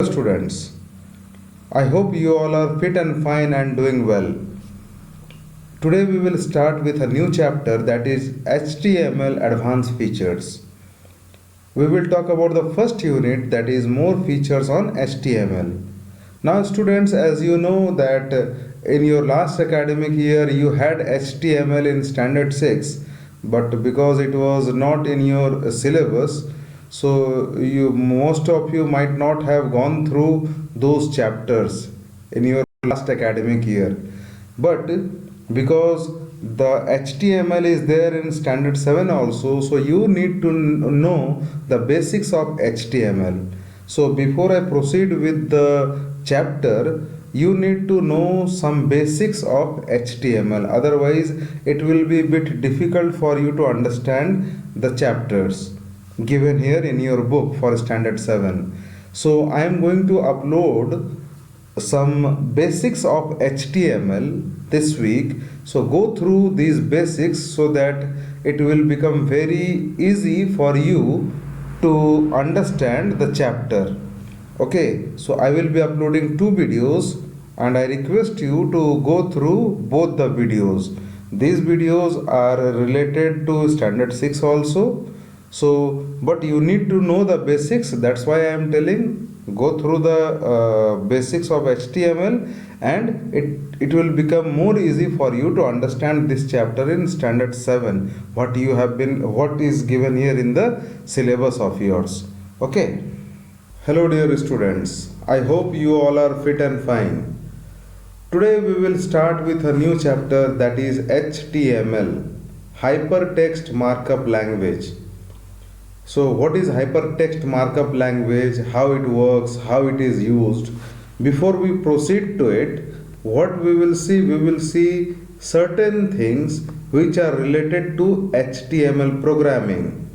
Students, I hope you all are fit and fine and doing well. Today we will start with a new chapter, that is HTML Advanced Features. We will talk about the first unit, that is more features on HTML. Now students, as you know that in your last academic year you had HTML in standard 6, but because it was not in your syllabus, so you most of you might not have gone through those chapters in your last academic year. But because the HTML is there in standard 7 also, so you need to know the basics of HTML. So before I proceed with the chapter, you need to know some basics of HTML, otherwise it will be a bit difficult for you to understand the chapters given here in your book for standard 7. So I am going to upload some basics of HTML this week. So go through these basics so that it will become very easy for you to understand the chapter. Okay, so I will be uploading two videos and I request you to go through both the videos. These videos are related to standard 6 also. So, but you need to know the basics. That's why I am telling go through the basics of HTML, and it will become more easy for you to understand this chapter in standard 7, what is given here in the syllabus of yours. Okay. Hello dear students, I hope you all are fit and fine. Today we will start with a new chapter, that is HTML, Hypertext Markup Language. So what is hypertext markup language, how it works, how it is used? Before we proceed to it, what we will see certain things which are related to HTML programming.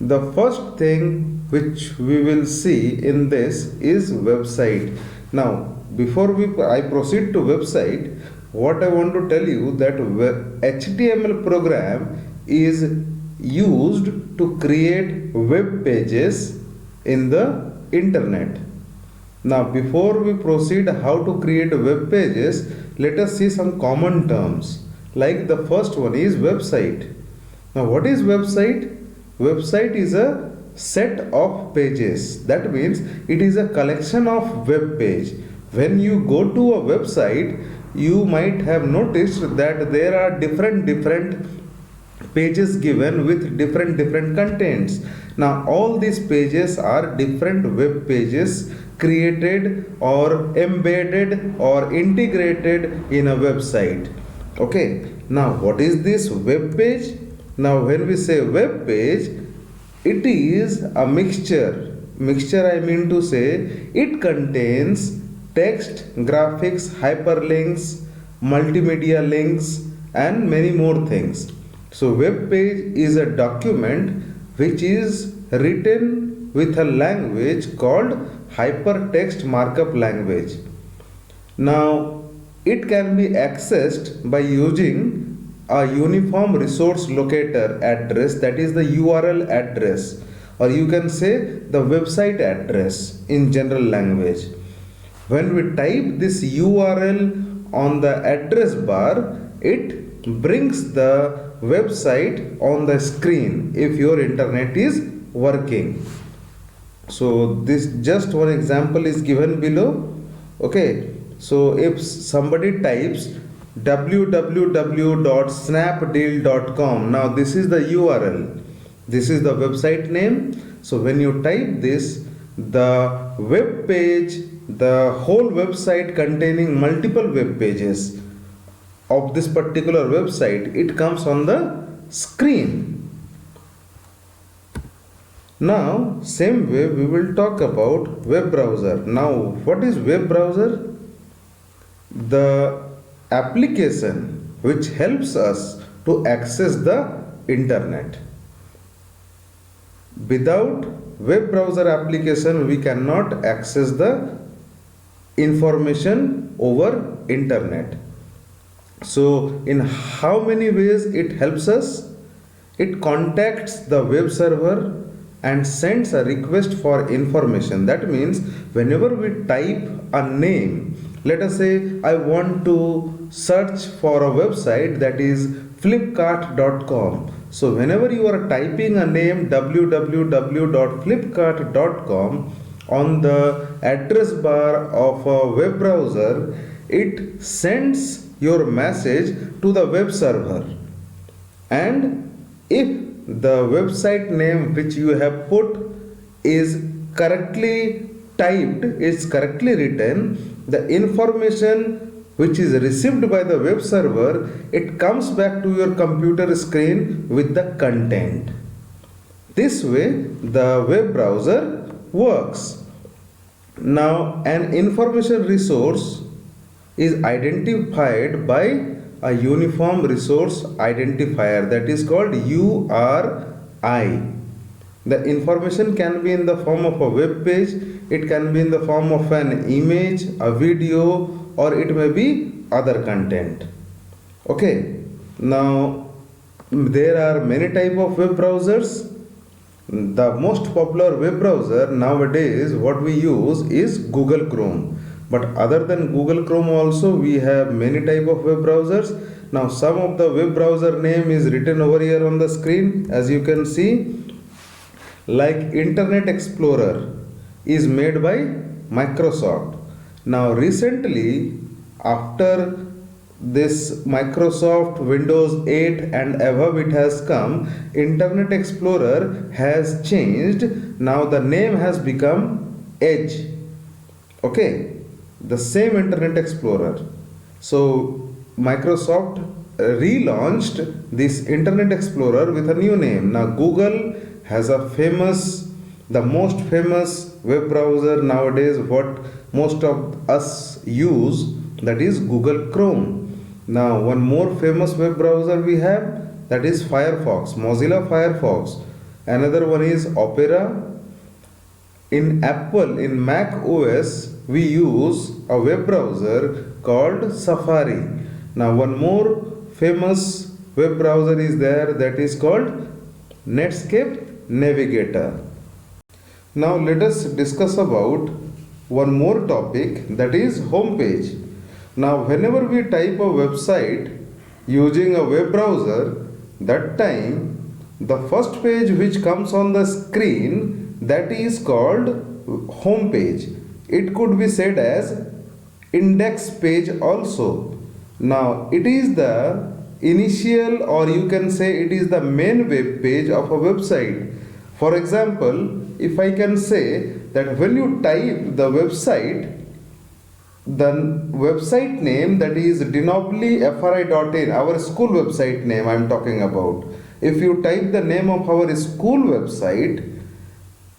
The first thing which we will see in this is website. Now before I proceed to website, what I want to tell you that HTML program is used to create web pages in the internet. Now before we proceed how to create web pages, let us see some common terms. Like the first one is website. Now what is website? Website is a set of pages. That means it is a collection of web page. When you go to a website, you might have noticed that there are different pages given with different contents. Now all these pages are different web pages created or embedded or integrated in a website. Okay, now what is this web page? Now when we say web page, it is a mixture, I mean to say it contains text, graphics, hyperlinks, multimedia links and many more things. So web page is a document which is written with a language called hypertext markup language. Now it can be accessed by using a uniform resource locator address, that is the URL address, or you can say the website address in general language. When we type this URL on the address bar, it brings the website on the screen if your internet is working. So this just one example is given below. Okay, so if somebody types www.snapdeal.com, now this is the URL, this is the website name. So when you type this, the web page, the whole website containing multiple web pages of this particular website, it comes on the screen. Now same way we will talk about web browser. Now what is web browser? The application which helps us to access the internet. Without web browser application we cannot access the information over internet. So in how many ways it helps us? It contacts the web server and sends a request for information. That means whenever we type a name, let us say I want to search for a website that is flipkart.com. So whenever you are typing a name www.flipkart.com on the address bar of a web browser, it sends your message to the web server. And if the website name which you have put is correctly typed, is correctly written, the information which is received by the web server, it comes back to your computer screen with the content. This way the web browser works. Now an information resource is identified by a uniform resource identifier, that is called URI. The information can be in the form of a web page, it can be in the form of an image, a video, or it may be other content. Okay, now there are many type of web browsers. The most popular web browser nowadays what we use is Google Chrome. But other than Google Chrome also we have many type of web browsers. Now some of the web browser name is written over here on the screen, as you can see, like Internet Explorer is made by Microsoft. Now recently, after this Microsoft Windows 8 and above it has come, Internet Explorer has changed. Now the name has become Edge. Okay, the same Internet Explorer. So Microsoft relaunched this Internet Explorer with a new name. Now Google has the most famous web browser nowadays what most of us use, that is Google Chrome. Now one more famous web browser we have, that is Firefox, Mozilla Firefox. Another one is Opera. In Apple, in Mac OS, we use a web browser called Safari. Now one more famous web browser is there, that is called Netscape Navigator. Now let us discuss about one more topic, that is homepage. Now whenever we type a website using a web browser, that time the first page which comes on the screen, that is called home page. It could be said as index page also. Now it is the initial, or you can say it is the main web page of a website. For example, if I can say that when you type the website name, that is denoblyfri.in, our school website name I am talking about. If you type the name of our school website,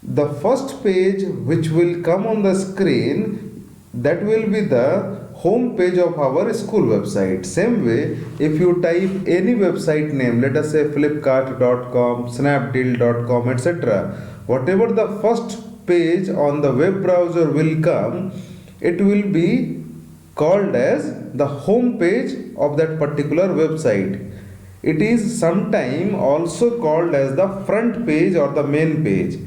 the first page which will come on the screen, that will be the home page of our school website. Same way, if you type any website name, let us say flipkart.com, snapdeal.com, etc., whatever the first page on the web browser will come, it will be called as the home page of that particular website. It is sometime also called as the front page or the main page.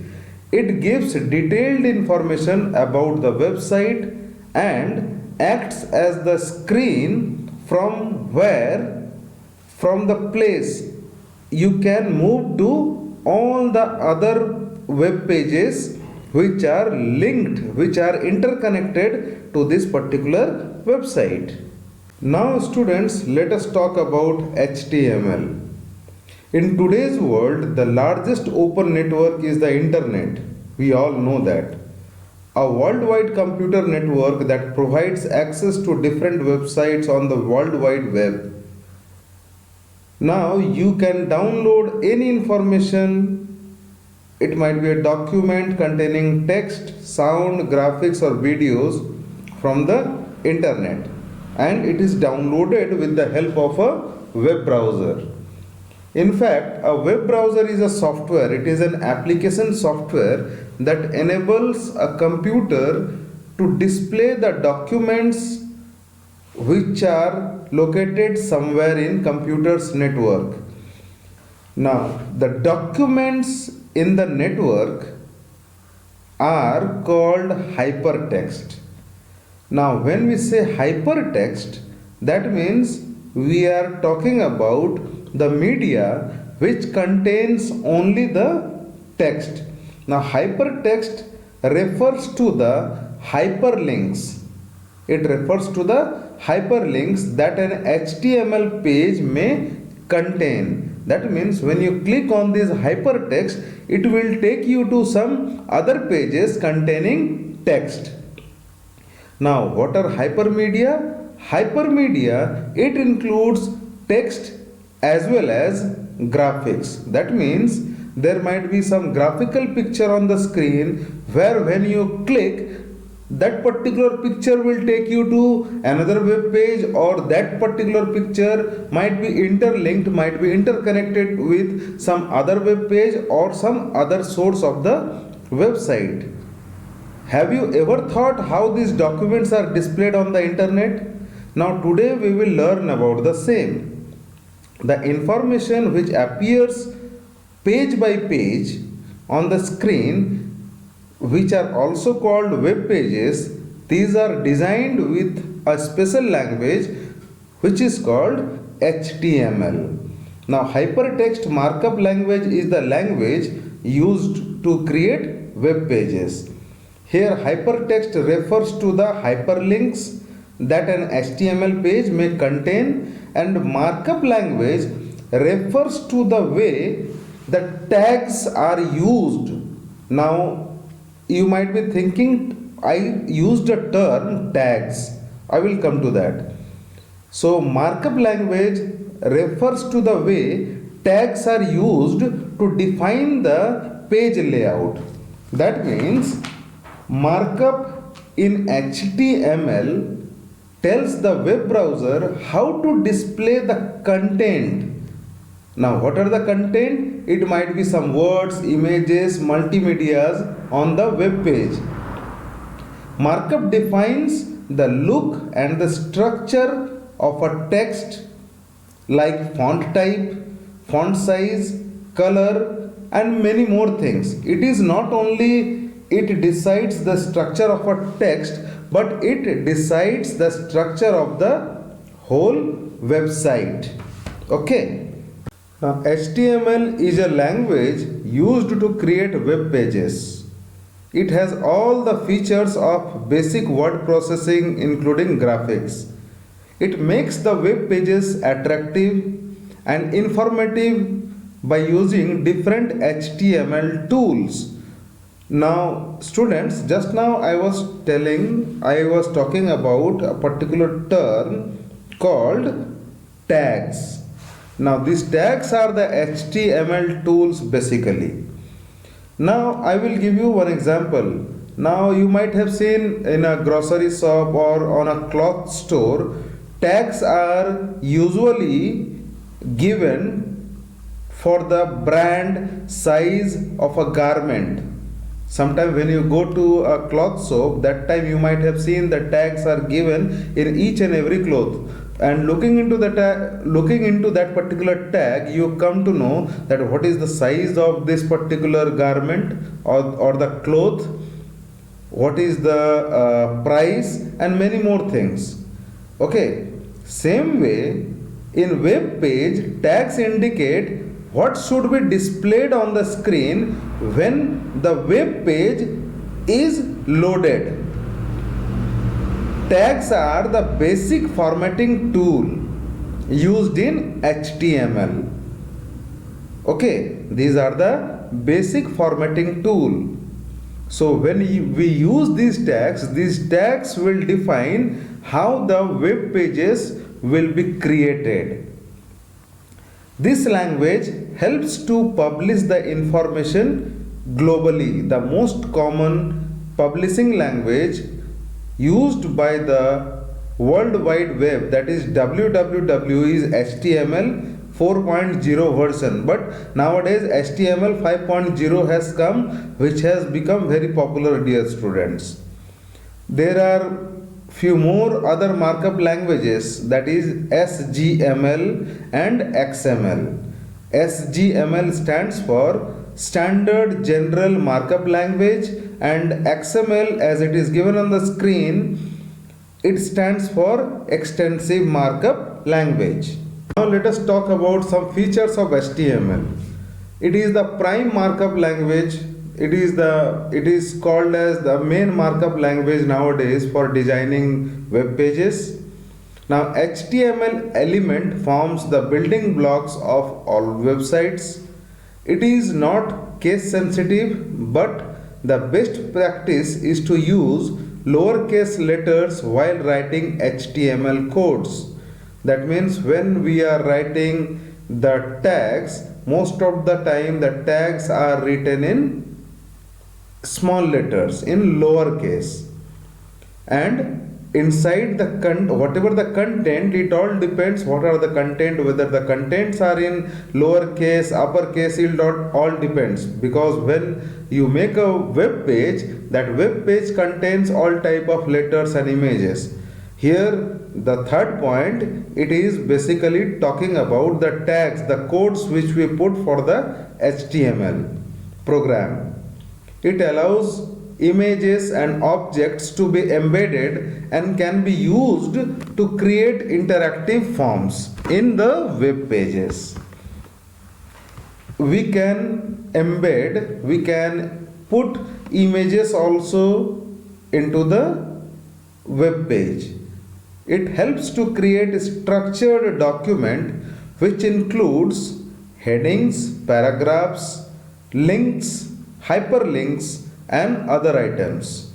It gives detailed information about the website and acts as the screen from the place you can move to all the other web pages which are linked, which are interconnected to this particular website. Now students, let us talk about HTML. In today's world, the largest open network is the internet. We all know that. A worldwide computer network that provides access to different websites on the World Wide Web. Now you can download any information. It might be a document containing text, sound, graphics or videos from the internet, and it is downloaded with the help of a web browser. In fact, a web browser is a software. It is an application software that enables a computer to display the documents which are located somewhere in computer's network. Now, the documents in the network are called hypertext. Now, when we say hypertext, that means we are talking about the media which contains only the text. Now, hypertext refers to the hyperlinks. It refers to the hyperlinks that an HTML page may contain. That means when you click on this hypertext, it will take you to some other pages containing text. Now, what are hypermedia? Hypermedia, it includes text as well as graphics. That means there might be some graphical picture on the screen where when you click, that particular picture will take you to another web page, or that particular picture might be interlinked, might be interconnected with some other web page or some other source of the website. Have you ever thought how these documents are displayed on the internet? Now, today we will learn about the same. The information which appears page by page on the screen, which are also called web pages, these are designed with a special language which is called HTML. Now, hypertext markup language is the language used to create web pages. Here, hypertext refers to the hyperlinks that an HTML page may contain, and markup language refers to the way the tags are used. Now, you might be thinking, I used a term tags. I will come to that. So, markup language refers to the way tags are used to define the page layout. That means markup in HTML tells the web browser how to display the content. Now, what are the content? It might be some words, images, multimedias on the web page. Markup defines the look and the structure of a text like font type, font size, color, and many more things. It is not only it decides the structure of a text, but it decides the structure of the whole website. Okay. Now, HTML is a language used to create web pages. It has all the features of basic word processing, including graphics. It makes the web pages attractive and informative by using different HTML tools. Now, students, just now I was talking about a particular term called tags. Now, these tags are the HTML tools basically. Now, I will give you one example. Now, you might have seen in a grocery shop or on a cloth store, tags are usually given for the brand, size of a garment. Sometimes when you go to a cloth shop, that time you might have seen the tags are given in each and every cloth. And looking into that particular tag, you come to know that what is the size of this particular garment or the cloth, what is the price, and many more things. Okay, same way in web page, tags indicate what should be displayed on the screen when the web page is loaded. Tags are the basic formatting tool used in HTML. Okay, these are the basic formatting tool. So when we use these tags will define how the web pages will be created. This language helps to publish the information globally. The most common publishing language used by the World Wide Web, that is www, is HTML 4.0 version. But nowadays HTML 5.0 has come, which has become very popular, dear students. There are few more other markup languages, that is SGML and XML. SGML stands for Standard General Markup Language, and XML, as it is given on the screen, it stands for Extensive Markup Language. Now let us talk about some features of HTML. It is the prime markup language. It is called as the main markup language nowadays for designing web pages. Now HTML element forms the building blocks of all websites. It is not case sensitive, but the best practice is to use lowercase letters while writing HTML codes. That means when we are writing the tags, most of the time the tags are written in small letters, in lowercase, and inside the whatever the content, it all depends what are the content, whether the contents are in lowercase, uppercase, it all depends, because when you make a web page, that web page contains all type of letters and images. Here the third point, it is basically talking about the tags, the codes which we put for the HTML program. It allows images and objects to be embedded and can be used to create interactive forms in the web pages. We can embed, we can put images also into the web page. It helps to create a structured document which includes headings, paragraphs, links, hyperlinks, and other items.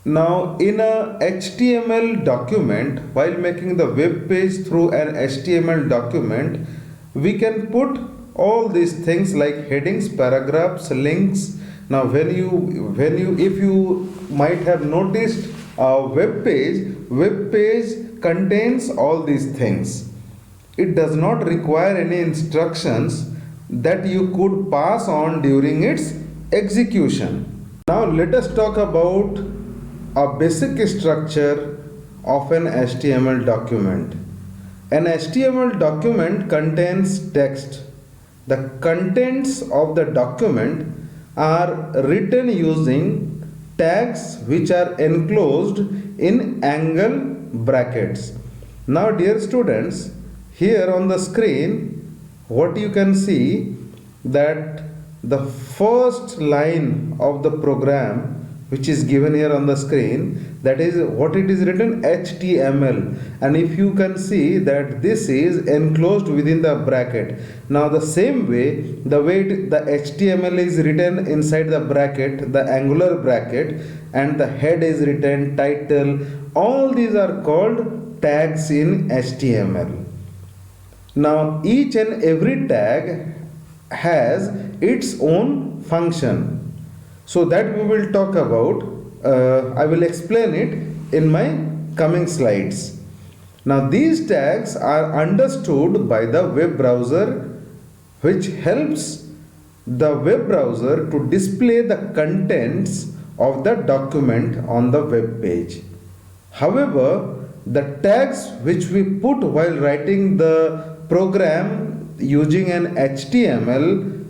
Now, in a HTML document, while making the web page through an HTML document, we can put all these things like headings, paragraphs, links. Now, if you might have noticed a web page contains all these things. It does not require any instructions that you could pass on during its execution. Now let us talk about a basic structure of an HTML document. An HTML document contains text. The contents of the document are written using tags which are enclosed in angle brackets. Now dear students, here on the screen what you can see, that the first line of the program which is given here on the screen, that is what it is written, HTML, and if you can see that this is enclosed within the bracket. Now the same way, the HTML is written inside the bracket, the angular bracket, and the head is written, title, all these are called tags in HTML. Now each and every tag has its own function, so that we will talk about. I will explain it in my coming slides. Now these tags are understood by the web browser, which helps the web browser to display the contents of the document on the web page. However, the tags which we put while writing the program using an HTML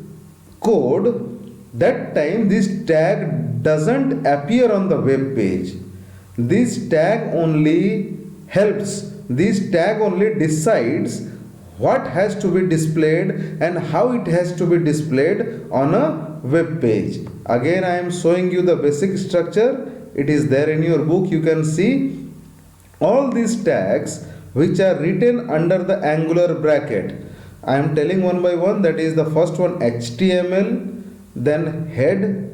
code, that time this tag doesn't appear on the web page. This tag only helps, this tag only decides what has to be displayed and how it has to be displayed on a web page. Again, I am showing you the basic structure. It is there in your book. You can see all these tags which are written under the angular bracket. I am telling one by one. That is the first one, HTML, then head,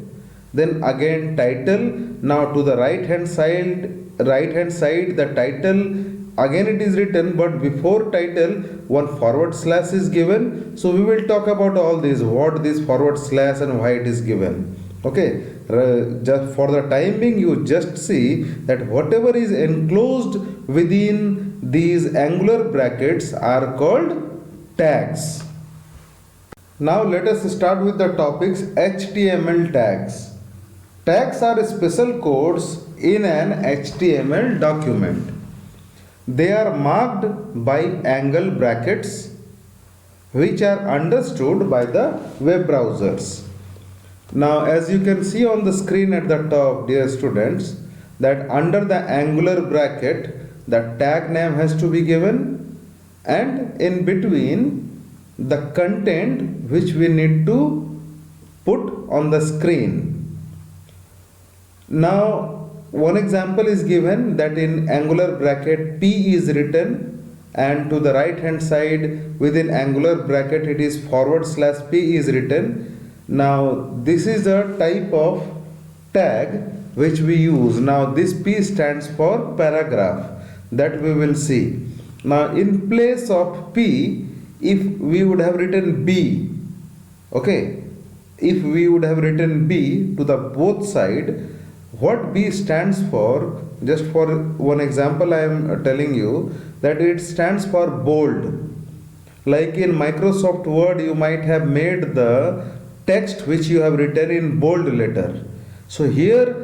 then again title. Now to the right hand side the title, again it is written, but before title one forward slash is given. So we will talk about all these, what this forward slash and why it is given. Okay, just for the time being, you just see that whatever is enclosed within these angular brackets are called tags. Now let us start with the topics. HTML tags. Tags are special codes in an HTML document. They are marked by angle brackets. which are understood by the web browsers. Now, as you can see on the screen at the top, dear students, that under the angular bracket, the tag name has to be given, and in between the content which we need to put on the screen. Now, one example is given that in angular bracket P is written, and to the right hand side within angular bracket it is /P is written. Now this is a type of tag which we use. Now this P stands for paragraph, that we will see. Now in place of P, if we would have written B, okay, if we would have written B to the both side, what B stands for, just for one example I am telling you, that it stands for bold. Like in Microsoft Word, you might have made the text which you have written in bold letter. So here,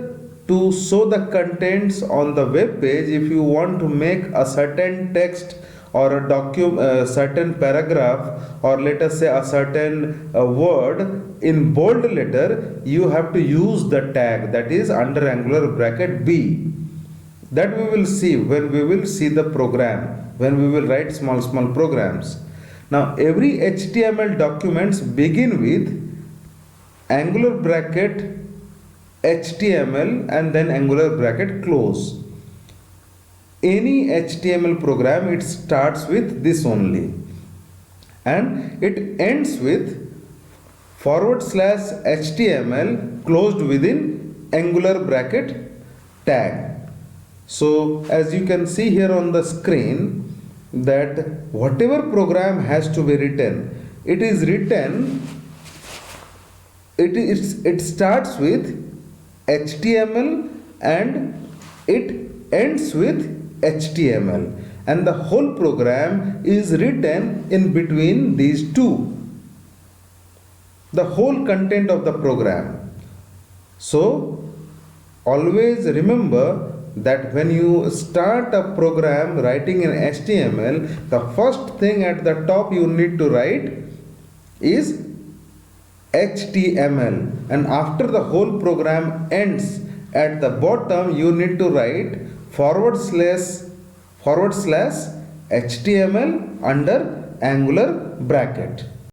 to show the contents on the web page, if you want to make a certain text or a certain paragraph, or let us say a certain word in bold letter, you have to use the tag that is under angular bracket B. That we will see when we will see the program, when we will write small programs. Now every HTML documents begin with angular bracket HTML and then angular bracket close. Any HTML program, it starts with this only, and it ends with /HTML closed within angular bracket tag. So as you can see here on the screen, that whatever program has to be written, it is written, it starts with HTML and it ends with HTML, and the whole program is written in between these two, the whole content of the program. So always remember that when you start a program writing in HTML, the first thing at the top you need to write is HTML, and after the whole program ends, at the bottom you need to write /HTML under angular bracket.